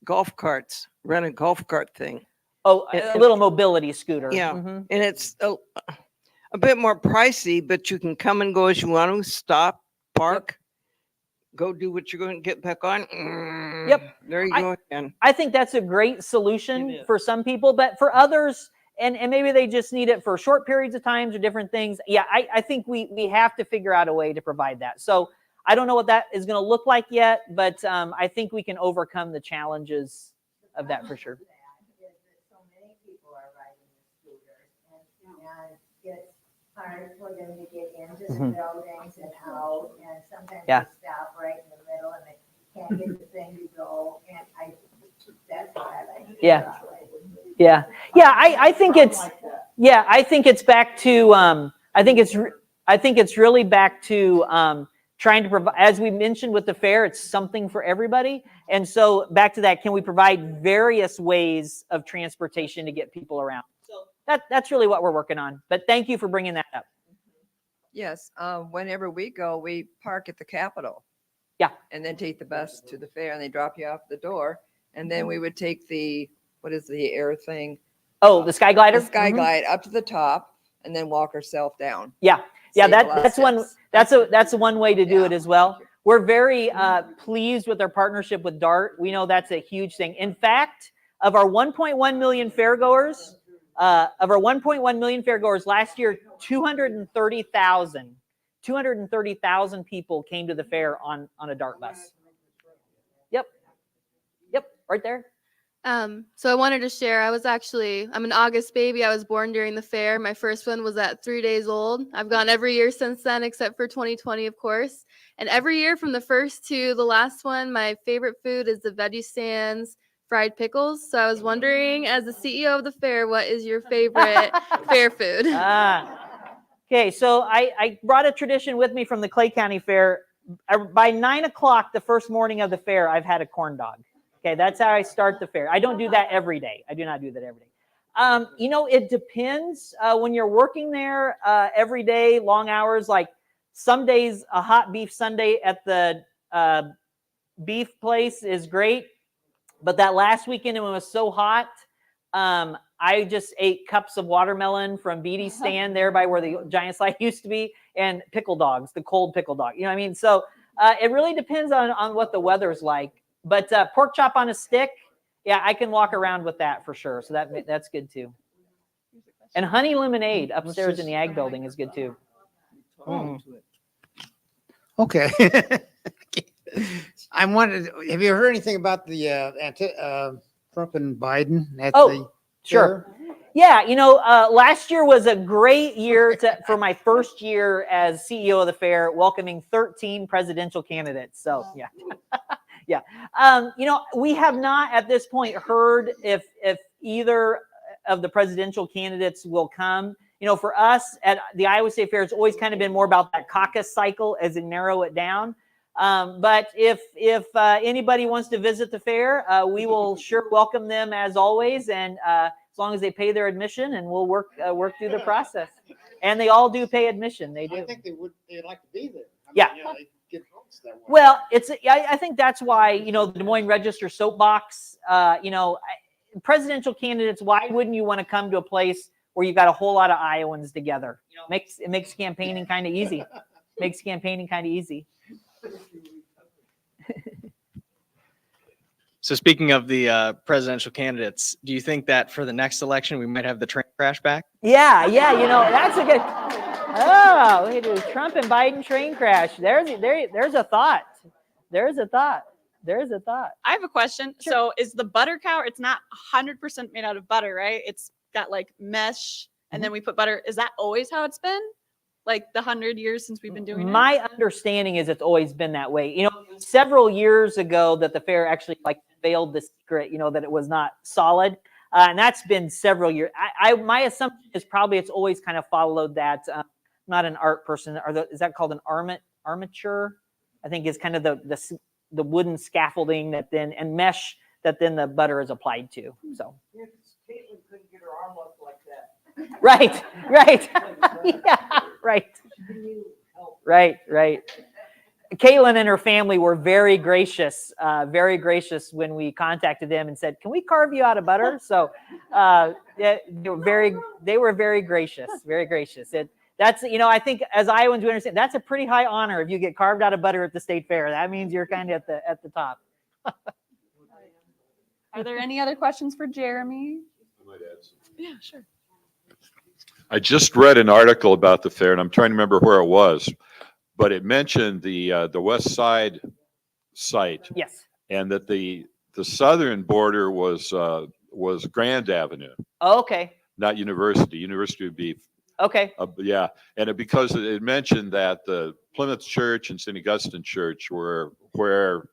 golf carts, rent a golf cart thing. Oh, a little mobility scooter. Yeah. Mm-hmm. And it's a bit more pricey, but you can come and go as you want to, stop, park, go do what you're going to get back on. Yep. There you go again. I think that's a great solution for some people, but for others, and maybe they just need it for short periods of times or different things. Yeah, I think we have to figure out a way to provide that. So I don't know what that is going to look like yet, but I think we can overcome the challenges of that for sure. So many people are riding the scooters, and it's hard for them to get into the Mhm. buildings and out, and sometimes Yeah. they stop right in the middle and they can't get the thing to go, and that's why I like. Yeah. Broadway. Yeah. I think it's, yeah, I think it's back to, I think it's really back to, trying to provide, as we mentioned with the fair, it's something for everybody. And so back to that, can we provide various ways of transportation to get people around? So that's really what we're working on. But thank you for bringing that up. Yes, whenever we go, we park at the Capitol. Yeah. And then take the bus to the fair and they drop you off the door. And then we would take the, what is the air thing? Oh, the Sky Glider? The Sky Mhm. Glide up to the top and then walk ourselves down. Yeah. Yeah, Save a lot of that's one, steps. that's one way to do it Yeah. as well. We're very pleased with our partnership with DART. We know that's a huge thing. In fact, of our 1.1 million fairgoers, last year, 230,000 people came to the fair on a DART bus. Yep, right there. So I wanted to share, I'm an August baby. I was born during the fair. My first one was at 3 days old. I've gone every year since then, except for 2020, of course. And every year from the first to the last one, my favorite food is the Veggie Stands fried pickles. So I was wondering, as the CEO of the fair, what is your favorite fair food? Okay, so I brought a tradition with me from the Clay County Fair. By 9 o'clock, the first morning of the fair, I've had a corn dog. Okay, that's how I start the fair. I don't do that every day. I do not do that every day. It depends. When you're working there every day, long hours, like some days, a hot beef Sunday at the beef place is great. But that last weekend, when it was so hot, I just ate cups of watermelon from Beatty's stand there by where the giant slide used to be, and pickle dogs, the cold pickle dog. You know what I mean? So it really depends on what the weather's like. But pork chop on a stick, yeah, I can walk around with that for sure. So that's good too. And honey lemonade upstairs in the ag building is good too. Mhm. Okay. I wanted. Have you heard anything about the Trump and Biden at the Sure. fair? Yeah, last year was a great year for my first year as CEO of the fair, welcoming 13 presidential candidates. So yeah, yeah. We have not at this point heard if either of the presidential candidates will come. For us at the Iowa State Fair, it's always kind of been more about that caucus cycle as they narrow it down. But if anybody wants to visit the fair, we will sure welcome them as always, and as long as they pay their admission, and we'll work through the process. And they all do pay admission. They do. I think they'd like to be there. Yeah. They get votes that way. Well, I think that's why the Des Moines Register soapbox. Presidential candidates. Why wouldn't you want to come to a place where you've got a whole lot of Iowans together? It makes campaigning kind of easy. Makes campaigning kind of easy. So speaking of the presidential candidates, do you think that for the next election we might have the train crash back? Yeah, that's a good. Oh, we do Trump and Biden train crash. There's a thought. There's a thought. I have a question. Sure. So is the butter cow, it's not 100% made out of butter, right? It's got like mesh and then we put butter. Is that always how it's been? Like the 100 years since we've been doing it? My understanding is it's always been that way. Several years ago that the fair actually veiled the secret, that it was not solid. And that's been several years. My assumption is probably it's always kind of followed that. I'm not an art person. Is that called an armature? I think is kind of the wooden scaffolding and mesh that then the butter is applied to. So. Yeah, 'cause Caitlin couldn't get her arm up like that. Right. Yeah, right. Right. Caitlin and her family were very gracious when we contacted them and said, "Can we carve you out of butter?" So they were very gracious, very gracious. That's I think as Iowans we understand that's a pretty high honor if you get carved out of butter at the state fair. That means you're kind of at the top. Are there any other questions for Jeremy? I might add something. Yeah, sure. I just read an article about the fair, and I'm trying to remember where it was, but it mentioned the West Side site, Yes. and that the southern border was Grand Avenue, Oh, okay. not University. University would be Okay. Yeah, and because it mentioned that the Plymouth Church and St. Augustine Church were where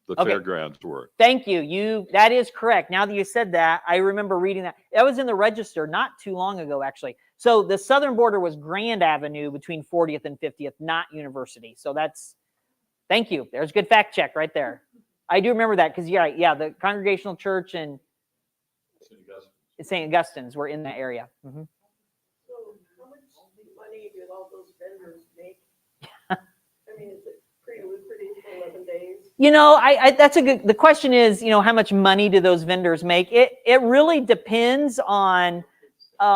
the Okay. fairgrounds were. Thank you. That is correct. Now that you said that, I remember reading that. That was in the register not too long ago, actually. So the southern border was Grand Avenue between 40th and 50th, not University. So thank you. There's a good fact check right there. I do remember that because, yeah, the Congregational Church and St. Augustine's were in that area. Mhm. So how much money do all those vendors make? I mean, is it pretty lucrative for 11 days? That's a good, the question is, how much money do those vendors make? It really depends on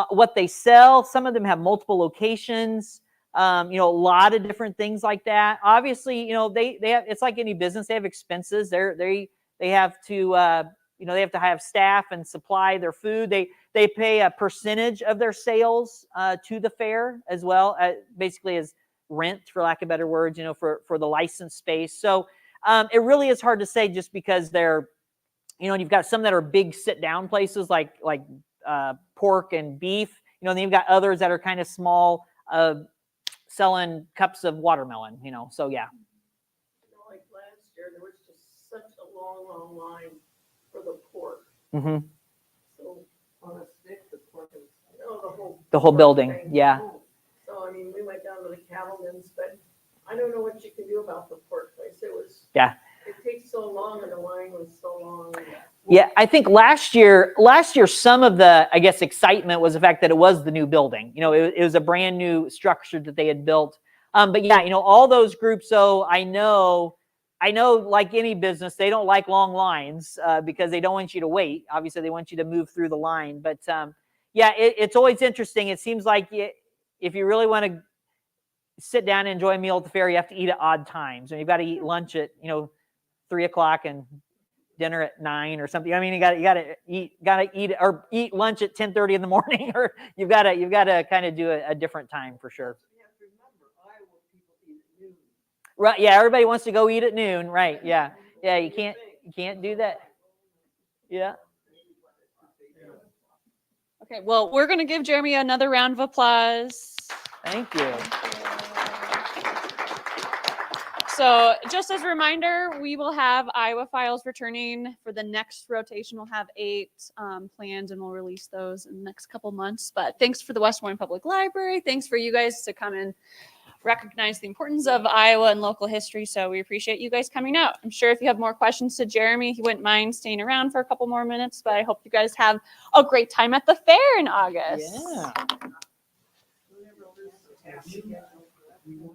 what they sell. Some of them have multiple locations, a lot of different things like that. Obviously, they have, it's like any business, they have expenses. They have to, they have to have staff and supply their food. They pay a percentage of their sales to the fair as well, basically as rent, for lack of better words, for the licensed space. So it really is hard to say just because they're, you've got some that are big sit down places like pork and beef, and then you've got others that are kind of small, selling cups of watermelon, so yeah. Like last year, there was just such a long line for the pork. Mm-hmm. So on a stick, the pork is, The whole pork building, thing. yeah. So, I mean, we went down to the cattlemen's, but I don't know what you can do about the pork place. Yeah. It takes so long and the line was so long. Yeah, I think last year, some of the, I guess, excitement was the fact that it was the new building. It was a brand new structure that they had built. But yeah, all those groups. So I know, like any business, they don't like long lines because they don't want you to wait. Obviously, they want you to move through the line. But yeah, it's always interesting. It seems like if you really want to sit down and enjoy a meal at the fair, you have to eat at odd times, and you've got to eat lunch at 3:00 and dinner at 9 or something. I mean, you gotta eat lunch at 10:30 in the morning, or you've got to kind of do a different time for sure. You have to remember, Iowa people eat at noon. Right? Yeah, everybody wants to go eat at noon, right? Yeah, you can't do that. Yeah. Okay, well, we're going to give Jeremy another round of applause. Thank you. So just as a reminder, we will have Iowa Files returning for the next rotation. We'll have 8 planned, and we'll release those in the next couple months. But thanks for the West Des Moines Public Library. Thanks for you guys to come and recognize the importance of Iowa and local history. So we appreciate you guys coming out. I'm sure if you have more questions to Jeremy, he wouldn't mind staying around for a couple more minutes. But I hope you guys have a great time at the fair in August. Yeah.